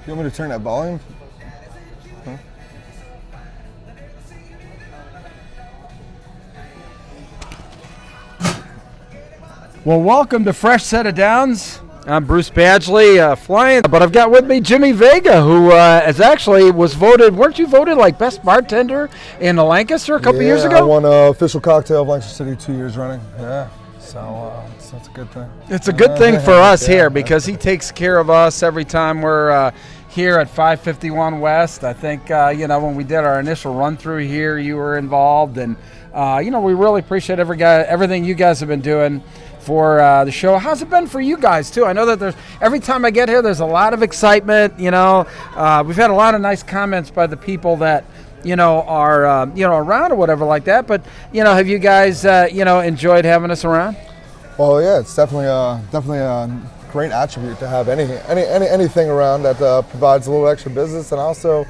You want me to turn that volume? Huh? Well, welcome to Fresh Set of Downs. I'm Bruce Badgley, flying, but I've got with me Jimmy Vega, who was voted, weren't you voted like best bartender in Lancaster a couple years ago? I won an official cocktail of Lancaster City 2 years running. Yeah, so that's a good thing. It's a good thing for us here because he takes care of us every time we're here at 551 West. I think, when we did our initial run through here, you were involved, and, we really appreciate everything you guys have been doing for the show. How's it been for you guys too? I know that every time I get here, there's a lot of excitement. We've had a lot of nice comments by the people that are around or whatever like that. But have you guys enjoyed having us around? Well, yeah, it's definitely a great attribute to have anything around that provides a little extra business and also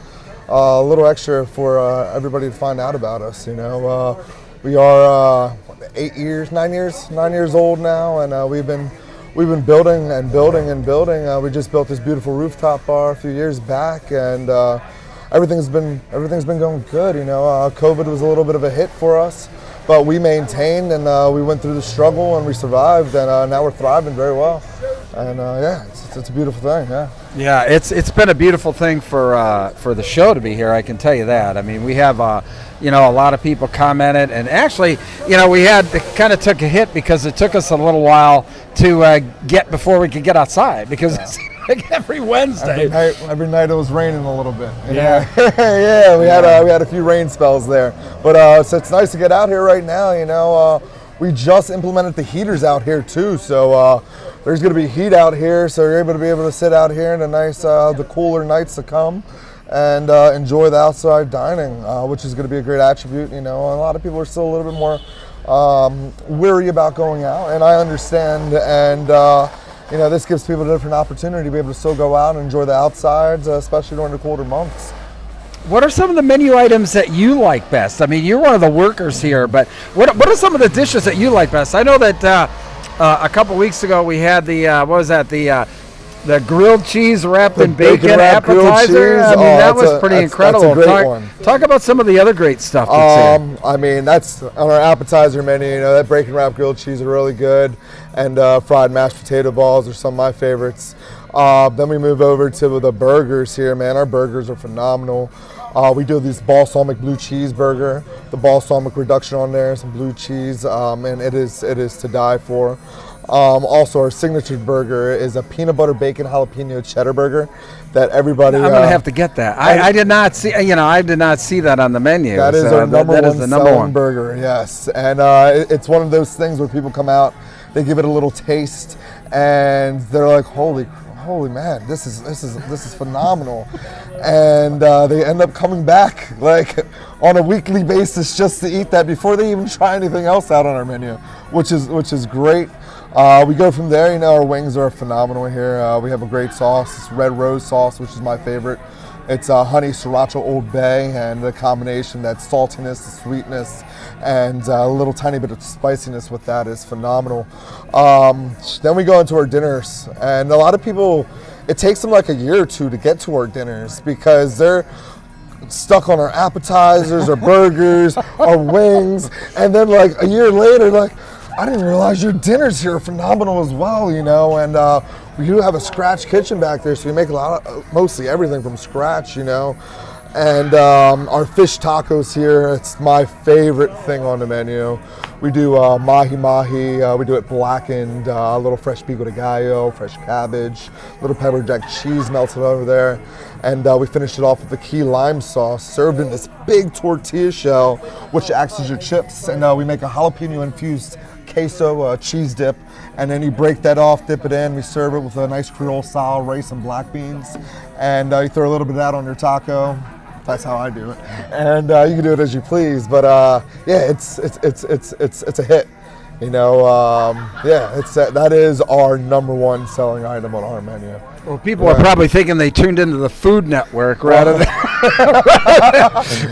a little extra for everybody to find out about us. We are 9 years old now, and we've been building and building and building. We just built this beautiful rooftop bar a few years back, and everything's been going good. COVID was a little bit of a hit for us, but we maintained and we went through the struggle and we survived, and now we're thriving very well. And it's a beautiful thing. Yeah, it's been a beautiful thing for the show to be here. I can tell you that. I mean, we have a lot of people commented, and actually, we kind of took a hit because it took us a little while to get before we could get outside because it's like every Wednesday. Every night it was raining a little bit. Yeah, yeah. We had a few rain spells there, but so it's nice to get out here right now. We just implemented the heaters out here too, so there's going to be heat out here, so you're able to sit out here in the nice, the cooler nights to come, and enjoy the outside dining, which is going to be a great attribute. A lot of people are still a little bit more weary about going out, and I understand. And this gives people a different opportunity to be able to still go out and enjoy the outsides, especially during the colder months. What are some of the menu items that you like best? I mean, you're one of the workers here, but what are some of the dishes that you like best? I know that a couple weeks ago we had the grilled cheese wrapped in bacon appetizer. I mean, that was pretty incredible. That's a great one. Talk about some of the other great stuff that's here. I mean, that's on our appetizer menu. That bacon wrapped grilled cheese are really good, and fried mashed potato balls are some of my favorites. Then we move over to the burgers here, man. Our burgers are phenomenal. We do this balsamic blue cheeseburger, the balsamic reduction on there, some blue cheese, and it is to die for. Also, our signature burger is a peanut butter bacon jalapeno cheddar burger that everybody. I'm gonna have to get that. I did not see. I did not see that on the menu. That is our number one burger. Yes, and it's one of those things where people come out, they give it a little taste, and they're like, holy man, this is phenomenal, and they end up coming back like on a weekly basis just to eat that before they even try anything else out on our menu, which is great. We go from there. Our wings are phenomenal here. We have a great sauce, it's red rose sauce, which is my favorite. It's honey sriracha Old Bay, and the combination, that saltiness, the sweetness, and a little tiny bit of spiciness with that is phenomenal. Then we go into our dinners, and a lot of people, it takes them like a year or two to get to our dinners because they're stuck on our appetizers, our burgers, our wings, and then like a year later, like, I didn't realize your dinners here are phenomenal as well, and we do have a scratch kitchen back there, so we make mostly everything from scratch, and our fish tacos here, it's my favorite thing on the menu. We do mahi-mahi, we do it blackened, a little fresh pico de gallo, fresh cabbage, little pepper jack cheese melted over there, and we finished it off with the key lime sauce served in this big tortilla shell, which acts as your chips, and we make a jalapeno infused queso cheese dip, and then you break that off, dip it in, we serve it with a nice Creole style rice and black beans, and you throw a little bit of that on your taco. That's how I do it, and you can do it as you please, but it's a hit, that is our number one selling item on our menu. Well, people are probably thinking they tuned into the Food Network rather than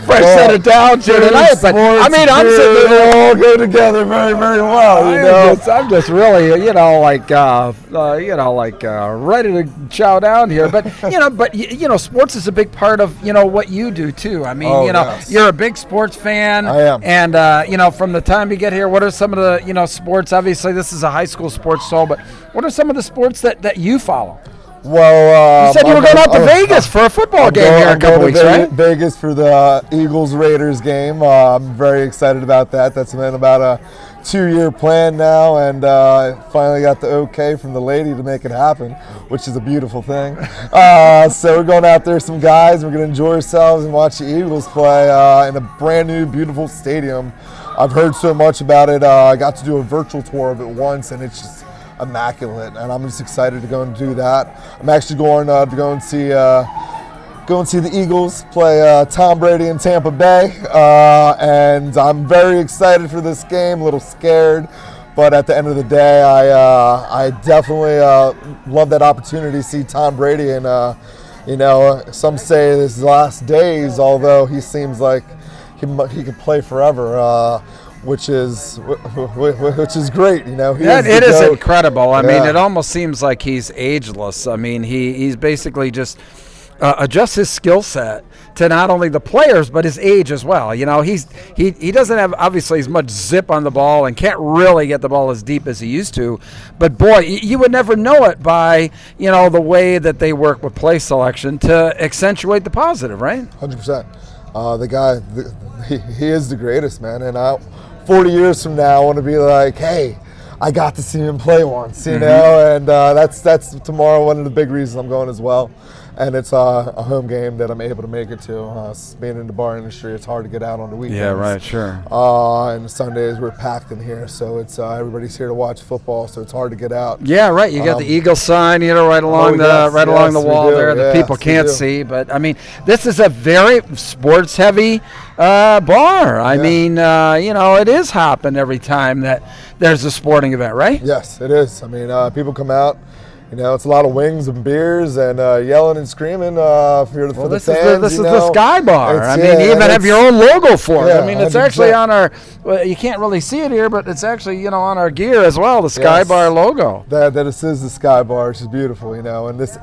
fresh set of down tonight. But I mean, I'm sitting they all go together very, very well. I'm just really, ready to chow down here. But sports is a big part of what you do too. I mean, yes. You're a big sports fan. I am. And from the time you get here, what are some of the sports? Obviously, this is a high school sports show, but what are some of the sports that you follow? Well, you said you were going out to Vegas for a football game here in a couple weeks, right? Vegas for the Eagles-Raiders game. I'm very excited about that. That's been about a 2-year plan now, and finally got the okay from the lady to make it happen, which is a beautiful thing. So we're going out there, some guys. We're going to enjoy ourselves and watch the Eagles play in a brand new, beautiful stadium. I've heard so much about it. I got to do a virtual tour of it once, and it's just immaculate, and I'm just excited to go and do that. I'm actually going to go and see the Eagles play Tom Brady in Tampa Bay, and I'm very excited for this game. A little scared, but at the end of the day, I definitely love that opportunity to see Tom Brady. And some say this is his last days, although he seems like he could play forever. Which is great, It is incredible. I mean, it almost seems like he's ageless. I mean, he's basically just adjusts his skill set to not only the players but his age as well. He doesn't have obviously as much zip on the ball and can't really get the ball as deep as he used to. But boy, you would never know it by the way that they work with play selection to accentuate the positive, right? 100%. The guy, he is the greatest, man, and 40 years from now, I want to be like, hey, I got to see him play once, and that's tomorrow one of the big reasons I'm going as well. And it's a home game that I'm able to make it to. Being in the bar industry, it's hard to get out on the weekends. Yeah, right, sure. And Sundays we're packed in here, so it's everybody's here to watch football, so it's hard to get out. Yeah, right. You got the Eagle sign, right along along the wall there that people can't see. But I mean, this is a very sports-heavy bar. I mean, it is hopping every time that there's a sporting event, right? Yes, it is. I mean, people come out. It's a lot of wings and beers and yelling and screaming for the fans. This is the Sky Bar. I mean, you even have your own logo for it. I mean, it's 100%. Actually on our. Well, you can't really see it here, but it's actually on our gear as well. The Sky Bar logo. That is the Sky Bar, which is beautiful. And this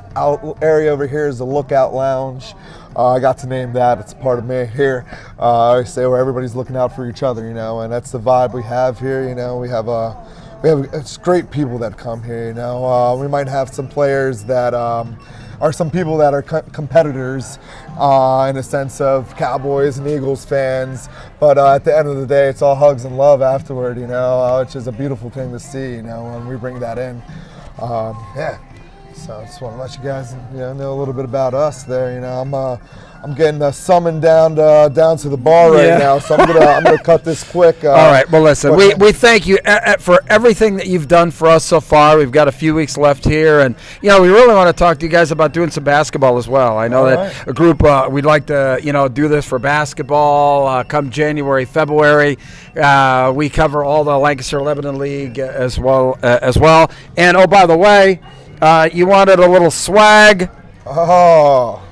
area over here is the Lookout Lounge. I got to name that. It's part of me here. I say where everybody's looking out for each other. And that's the vibe we have here. We have it's great people that come here. We might have some players that are some people that are competitors in a sense of Cowboys and Eagles fans. But at the end of the day, it's all hugs and love afterward. Which is a beautiful thing to see. When we bring that in, So I just want to let you guys know a little bit about us there. I'm getting summoned down to the bar right now, so I'm gonna cut this quick. All right. Well, listen, we thank you for everything that you've done for us so far. We've got a few weeks left here, and we really want to talk to you guys about doing some basketball as well. I know that a group we'd like to do this for basketball come January, February. We cover all the Lancaster Lebanon League as well. And oh, by the way, you wanted a little swag. Oh.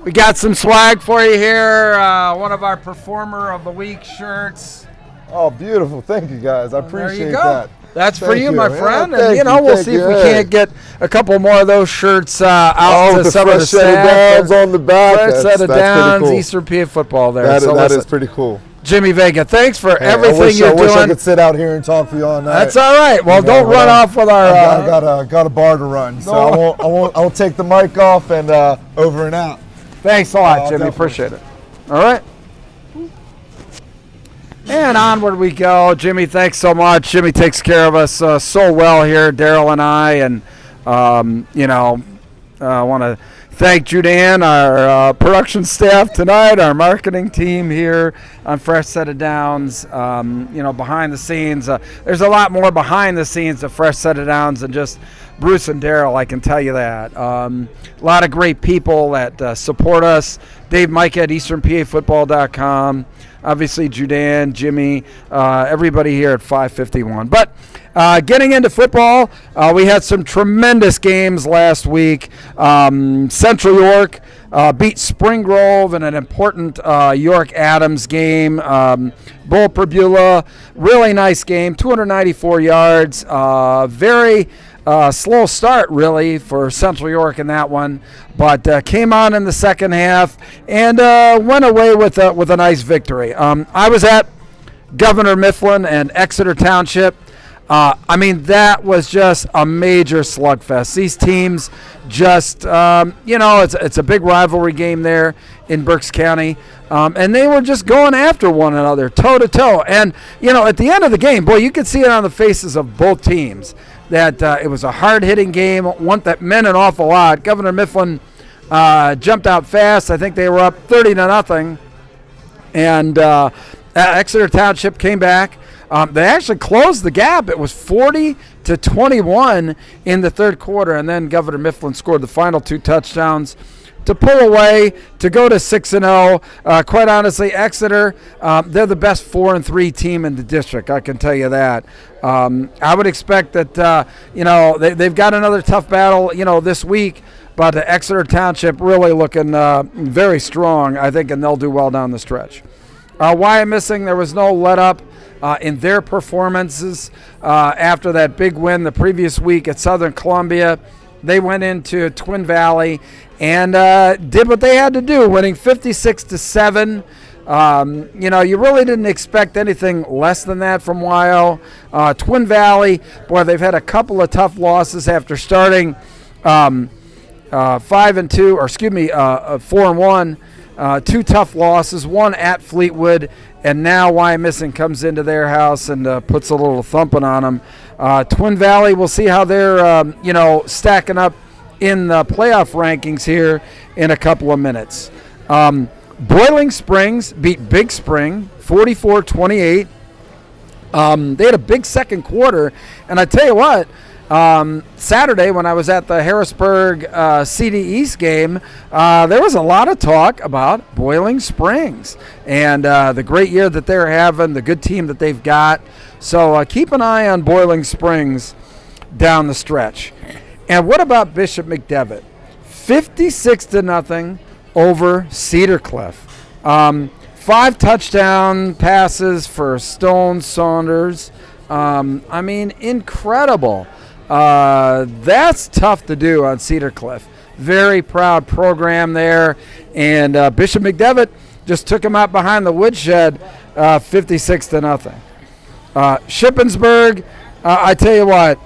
We got some swag for you here. One of our Performer of the Week shirts. Oh, beautiful. Thank you, guys. I appreciate that. That's for you, my friend. And, we'll see if we can't get a couple more of those shirts out to some of the staff. On the back. Fresh set of downs, cool. Eastern PA football there. That is pretty cool. Jimmy Vega, thanks for everything you're doing. I wish I could sit out here and talk for you all night. That's all right. Well, don't run off with our. I got a bar to run, so I'll take the mic off and over and out. Thanks a lot, Jimmy. Appreciate it. All right. And onward we go. Jimmy, thanks so much. Jimmy takes care of us so well here, Darryl and I. And, I want to thank Judan, our production staff tonight, our marketing team here on Fresh Set of Downs. Behind the scenes, there's a lot more behind the scenes of Fresh Set of Downs than just Bruce and Darryl, I can tell you that. A lot of great people that support us. Dave Mike at EasternPAFootball.com. Obviously, Judan, Jimmy, everybody here at 551. But getting into football, we had some tremendous games last week. Central York beat Spring Grove in an important York Adams game. Bull Perbula, really nice game, 294 yards. Very slow start, really, for Central York in that one, but came on in the second half and went away with a nice victory. I was at Governor Mifflin and Exeter Township. That was just a major slugfest. These teams just, it's a big rivalry game there in Berks County, and they were just going after one another, toe-to-toe. And, at the end of the game, boy, you could see it on the faces of both teams that it was a hard-hitting game, one that meant an awful lot. Governor Mifflin jumped out fast. I think they were up 30-0, and Exeter Township came back. They actually closed the gap. It was 40-21 in the third quarter, and then Governor Mifflin scored the final 2 touchdowns to pull away, to go to 6-0. Quite honestly, Exeter, they're the best 4-3 team in the district. I can tell you that. I would expect that they've got another tough battle this week, but Exeter Township really looking very strong, I think, and they'll do well down the stretch. Why I'm missing? There was no let up in their performances after that big win the previous week at Southern Columbia. They went into Twin Valley and did what they had to do, winning 56-7. You really didn't expect anything less than that from WYO. Twin Valley, boy, they've had a couple of tough losses after starting 4-1. 2 tough losses, one at Fleetwood, and now Wyomissing comes into their house and puts a little thumping on them. Twin Valley, we'll see how they're stacking up in the playoff rankings here in a couple of minutes. Boiling Springs beat Big Spring 44-28. They had a big second quarter, and I tell you what, Saturday when I was at the Harrisburg CD East game, there was a lot of talk about Boiling Springs and the great year that they're having, the good team that they've got. So keep an eye on Boiling Springs down the stretch. And what about Bishop McDevitt? 56-0 over Cedar Cliff. 5 touchdown passes for Stone Saunders. Incredible. That's tough to do on Cedar Cliff. Very proud program there. And Bishop McDevitt just took him out behind the woodshed, 56-0. Shippensburg, I tell you what,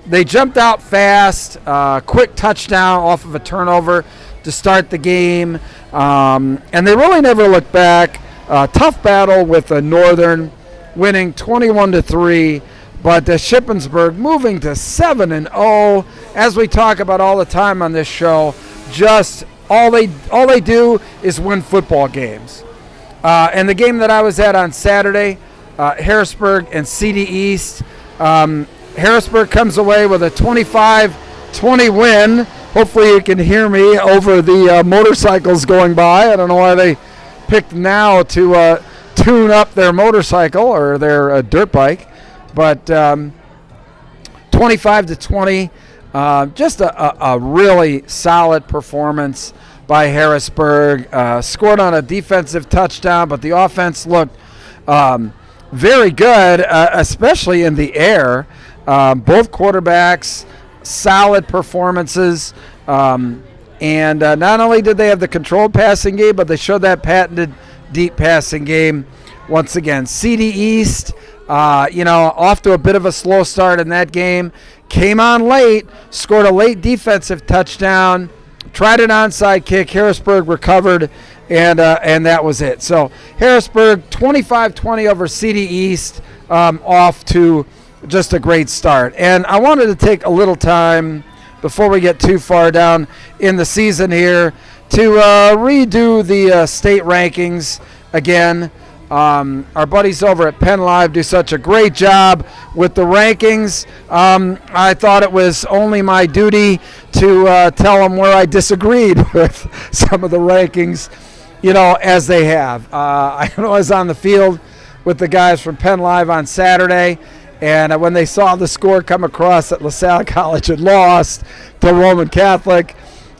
they jumped out fast, quick touchdown off of a turnover to start the game, and they really never looked back. Tough battle with Northern, winning 21-3, but Shippensburg moving to 7-0. As we talk about all the time on this show, just all they do is win football games. And the game that I was at on Saturday, Harrisburg and CD East. Harrisburg comes away with a 25-20 win. Hopefully you can hear me over the motorcycles going by. I don't know why they picked now to tune up their motorcycle or their dirt bike. But 25-20, just a really solid performance by Harrisburg. Scored on a defensive touchdown, but the offense looked very good, especially in the air. Both quarterbacks, solid performances. And not only did they have the controlled passing game, but they showed that patented deep passing game once again. CD East, off to a bit of a slow start in that game. Came on late, scored a late defensive touchdown, tried an onside kick. Harrisburg recovered, and that was it. So Harrisburg 25-20 over CD East, off to just a great start. And I wanted to take a little time before we get too far down in the season here to redo the state rankings again. Our buddies over at Penn Live do such a great job with the rankings. I thought it was only my duty to tell them where I disagreed with some of the rankings, as they have. I was on the field with the guys from Penn Live on Saturday, and when they saw the score come across that LaSalle College had lost to Roman Catholic,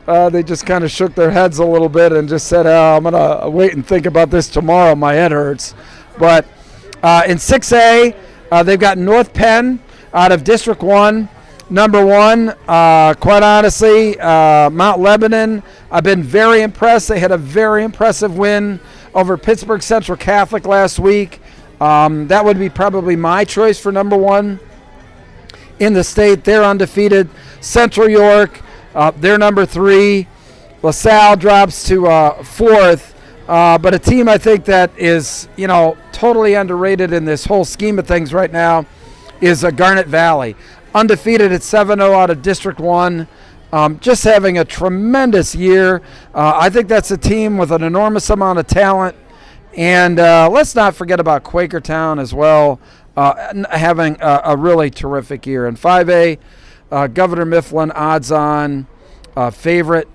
they just kind of shook their heads a little bit and just said, I'm going to wait and think about this tomorrow. My head hurts. But in 6A, they've got North Penn out of District 1, number 1. Quite honestly, Mount Lebanon, I've been very impressed. They had a very impressive win over Pittsburgh Central Catholic last week. That would be probably my choice for number 1 in the state. They're undefeated. Central York, they're number 3. LaSalle drops to 4th. But a team I think that is, totally underrated in this whole scheme of things right now is Garnet Valley. Undefeated at 7-0 out of District 1. Just having a tremendous year. I think that's a team with an enormous amount of talent. And let's not forget about Quakertown as well, having a really terrific year. In 5A, Governor Mifflin, odds-on favorite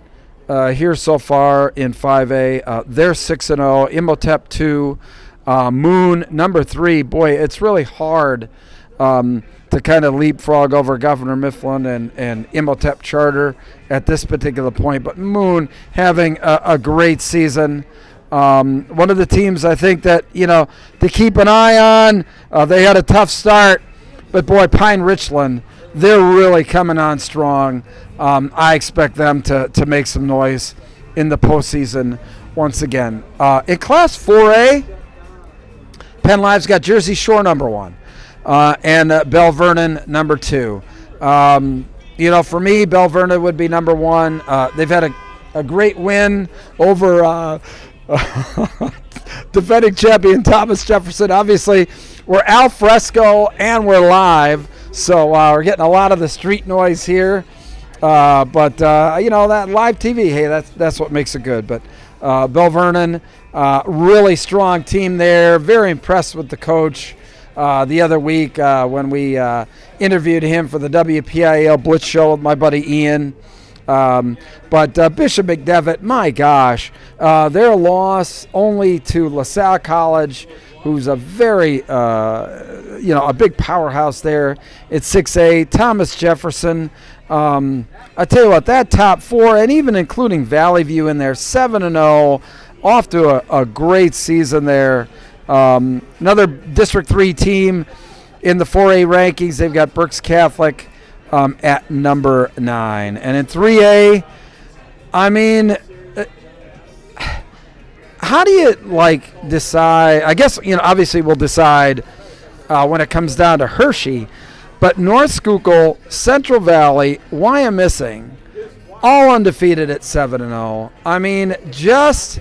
here so far in 5A. They're 6-0. Imhotep 2. Moon, number 3. Boy, it's really hard to kind of leapfrog over Governor Mifflin and Imhotep Charter at this particular point. But Moon having a great season. One of the teams I think that, to keep an eye on. They had a tough start, but boy, Pine Richland, they're really coming on strong. I expect them to make some noise in the postseason once again. In Class 4A, Penn Live's got Jersey Shore number 1 and Bell Vernon number 2. For me, Bell Vernon would be number 1. They've had a great win over defending champion Thomas Jefferson. Obviously, we're al fresco and we're live, so we're getting a lot of the street noise here. But that live TV, hey, that's what makes it good. But Bell Vernon, really strong team there. Very impressed with the coach. The other week when we interviewed him for the WPIAL Blitz Show with my buddy Ian. But Bishop McDevitt, my gosh, their loss only to LaSalle College, who's a very, a big powerhouse there at 6A. Thomas Jefferson, I tell you what, that top 4, and even including Valley View in there, 7-0, off to a great season there. Another District 3 team in the 4A rankings, they've got Berks Catholic at number 9. And in 3A, I mean, how do you, decide? I guess, obviously we'll decide when it comes down to Hershey. But North Schuylkill, Central Valley, Wyomissing, all undefeated at 7-0. I mean, just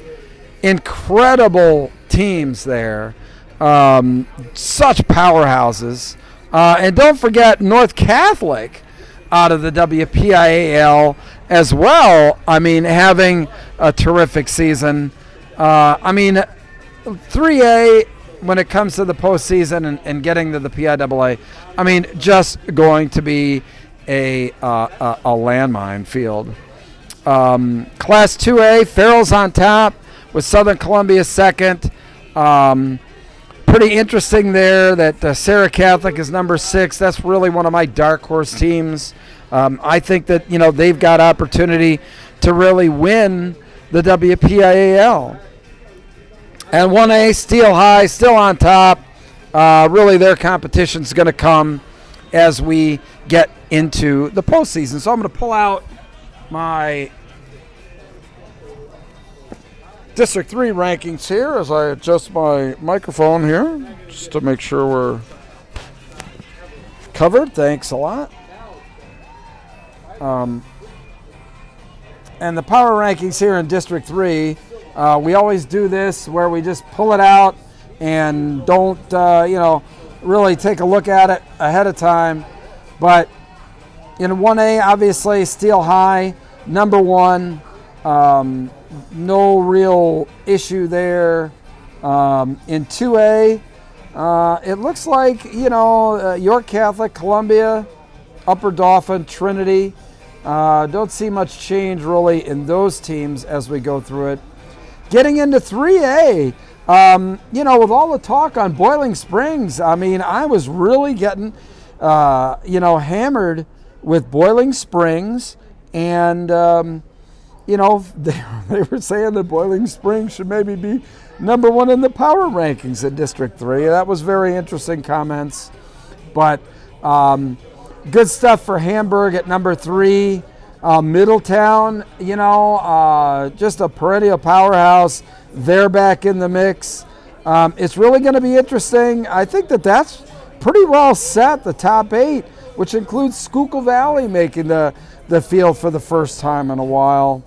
incredible teams there. Such powerhouses. And don't forget North Catholic out of the WPIAL as well. I mean, having a terrific season. 3A, when it comes to the postseason and getting to the PIAA, I mean, just going to be a landmine field. Class 2A, Farrell's on top with Southern Columbia second. Pretty interesting there that Sarah Catholic is number 6. That's really one of my dark horse teams. I think that, they've got opportunity to really win the WPIAL. And 1A, Steel High, still on top. Really, their competition's going to come as we get into the postseason. So I'm going to pull out my District 3 rankings here as I adjust my microphone here just to make sure we're covered. Thanks a lot. And the power rankings here in District 3, we always do this where we just pull it out and don't, really take a look at it ahead of time. But in 1A, obviously, Steel High, number 1. No real issue there. In 2A, it looks like, York Catholic, Columbia, Upper Dauphin, Trinity. Don't see much change really in those teams as we go through it. Getting into 3A, with all the talk on Boiling Springs, I was really getting, hammered with Boiling Springs, and, they were saying that Boiling Springs should maybe be number one in the power rankings in District 3. That was very interesting comments. But good stuff for Hamburg at number 3. Middletown, just a perennial powerhouse. They're back in the mix. It's really going to be interesting. I think that's pretty well set, the top 8, which includes Schuylkill Valley making the field for the first time in a while.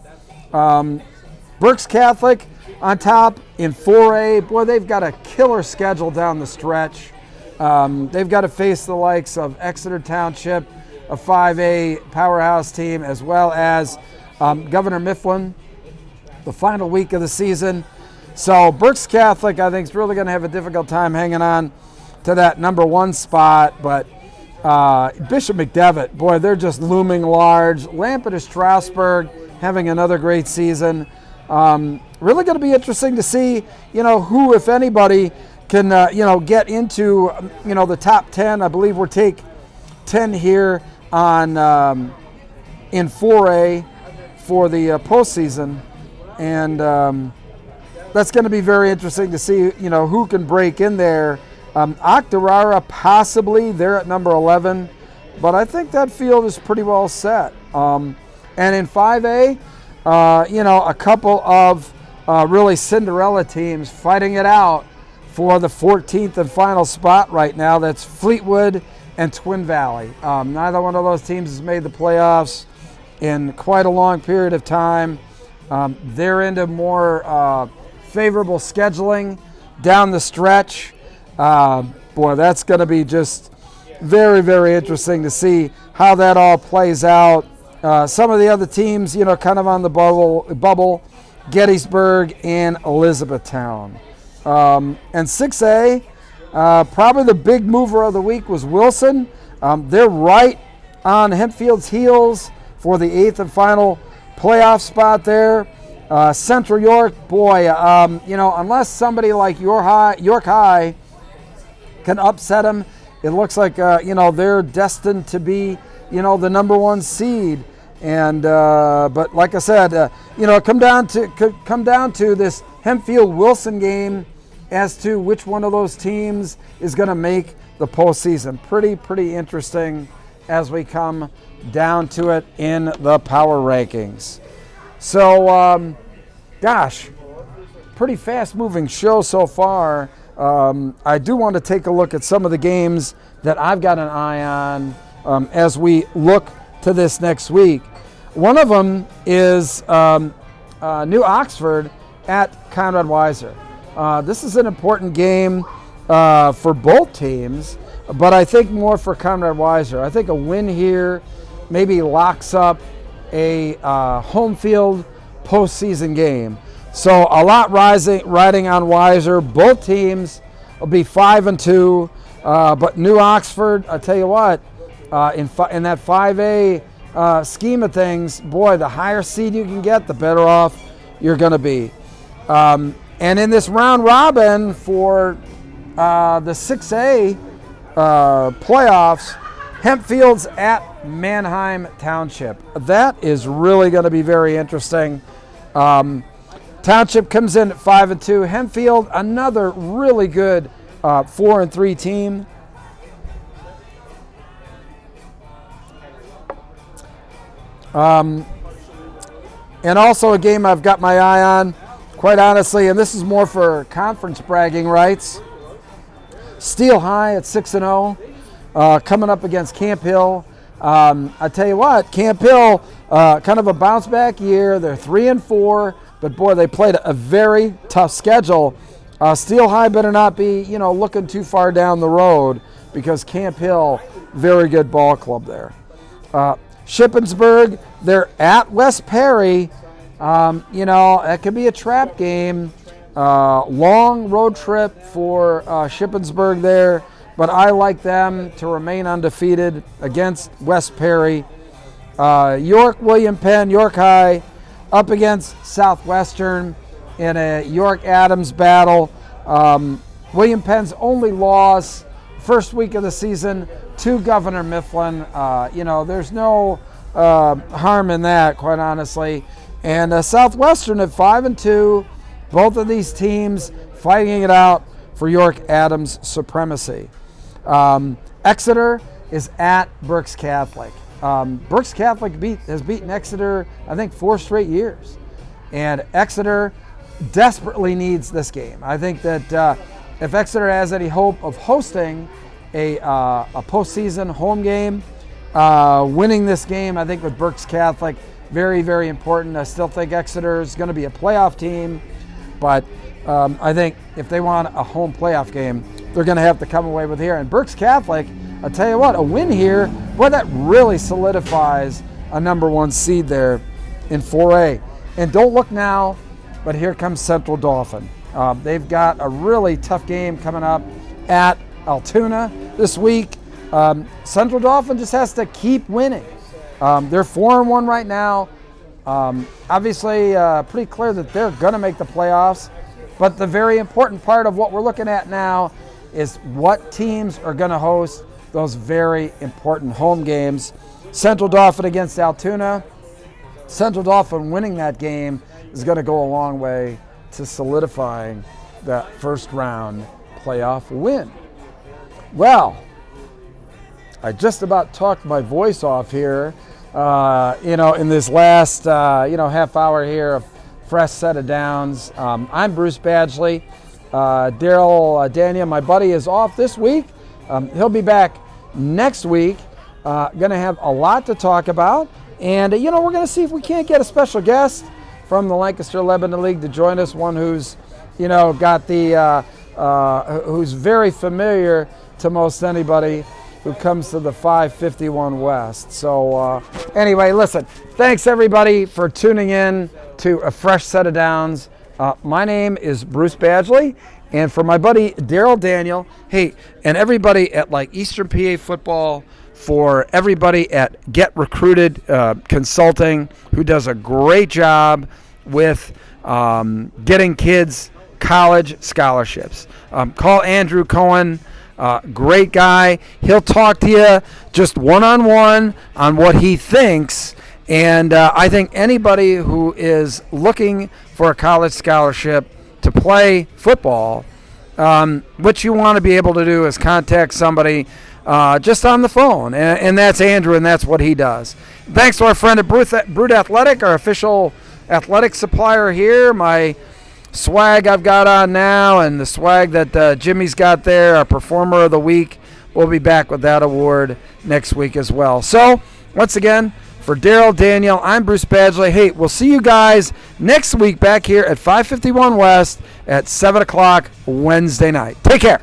Berks Catholic on top in 4A. Boy, they've got a killer schedule down the stretch. They've got to face the likes of Exeter Township, a 5A powerhouse team, as well as Governor Mifflin, the final week of the season. So Berks Catholic, I think, is really going to have a difficult time hanging on to that number 1 spot. But Bishop McDevitt, boy, they're just looming large. Lampeter Strasburg having another great season. Really going to be interesting to see, who, if anybody, can, get into, the top 10. I believe we'll take 10 here on in 4A for the postseason. And that's going to be very interesting to see, who can break in there. Octorara, possibly, they're at number 11. But I think that field is pretty well set. And in 5A, a couple of really Cinderella teams fighting it out for the 14th and final spot right now. That's Fleetwood and Twin Valley. Neither one of those teams has made the playoffs in quite a long period of time. They're into more favorable scheduling down the stretch. Boy, that's going to be just very, very interesting to see how that all plays out. Some of the other teams, kind of on the bubble, Gettysburg and Elizabethtown. And 6A, probably the big mover of the week was Wilson. They're right on Hempfield's heels for the 8th and final playoff spot there. Central York, boy, unless somebody like York High can upset them, it looks like, they're destined to be, the number 1 seed. And but like I said, come down to this Hempfield-Wilson game as to which one of those teams is going to make the postseason. Pretty interesting as we come down to it in the power rankings. So, pretty fast-moving show so far. I do want to take a look at some of the games that I've got an eye on as we look to this next week. One of them is New Oxford at Conrad Weiser. This is an important game for both teams, but I think more for Conrad Weiser. I think a win here maybe locks up a home field postseason game. So a lot riding on Weiser. Both teams will be 5-2, but New Oxford, I tell you what, in that 5A scheme of things, boy, the higher seed you can get, the better off you're going to be. And in this round robin for the 6A playoffs, Hempfield's at Manheim Township. That is really going to be very interesting. Township comes in at 5-2. Hempfield, another really good 4-3 team. And also a game I've got my eye on, quite honestly, and this is more for conference bragging rights. Steel High at 6-0, coming up against Camp Hill. I tell you what, Camp Hill, kind of a bounce back year. They're 3-4, but boy, they played a very tough schedule. Steel High better not be, looking too far down the road, because Camp Hill, very good ball club there. Shippensburg, they're at West Perry. That could be a trap game. Long road trip for Shippensburg there, but I like them to remain undefeated against West Perry. York William Penn, York High, up against Southwestern in a York-Adams battle. William Penn's only loss, first week of the season, to Governor Mifflin. There's no harm in that, quite honestly. And Southwestern at 5-2, both of these teams fighting it out for York-Adams supremacy. Exeter is at Berks Catholic. Berks Catholic has beaten Exeter, I think, 4 straight years. And Exeter desperately needs this game. I think that if Exeter has any hope of hosting a postseason home game, winning this game, I think with Berks Catholic, very, very important. I still think Exeter is going to be a playoff team, but I think if they want a home playoff game, they're going to have to come away with here. And Berks Catholic, I'll tell you what, a win here, boy, that really solidifies a number 1 seed there in 4A. And don't look now, but here comes Central Dauphin. They've got a really tough game coming up at Altoona this week. Central Dauphin just has to keep winning. They're 4-1 right now. Obviously, pretty clear that they're going to make the playoffs. But the very important part of what we're looking at now is what teams are going to host those very important home games. Central Dauphin against Altoona. Central Dauphin winning that game is going to go a long way to solidifying that first round playoff win. Well, I just about talked my voice off here, in this last, half hour here of fresh set of downs. I'm Bruce Badgley. Darryl Daniel, my buddy, is off this week. He'll be back next week. Going to have a lot to talk about. And, we're going to see if we can't get a special guest from the Lancaster Lebanon League to join us, one who's, got the, who's very familiar to most anybody who comes to the 551 West. So anyway, listen, thanks everybody for tuning in to a fresh set of downs. My name is Bruce Badgley, and for my buddy Darryl Daniel, hey, and everybody at Eastern PA Football, for everybody at Get Recruited Consulting, who does a great job with getting kids college scholarships. Call Andrew Cohen, great guy. He'll talk to you just one-on-one on what he thinks. And I think anybody who is looking for a college scholarship to play football, what you want to be able to do is contact somebody just on the phone, and that's Andrew, and that's what he does. Thanks to our friend at Brute Athletic, our official athletic supplier here. My swag I've got on now, and the swag that Jimmy's got there, our Performer of the Week. We'll be back with that award next week as well. So, once again, for Darryl Daniel, I'm Bruce Badgley. Hey, we'll see you guys next week back here at 551 West at 7 o'clock Wednesday night. Take care.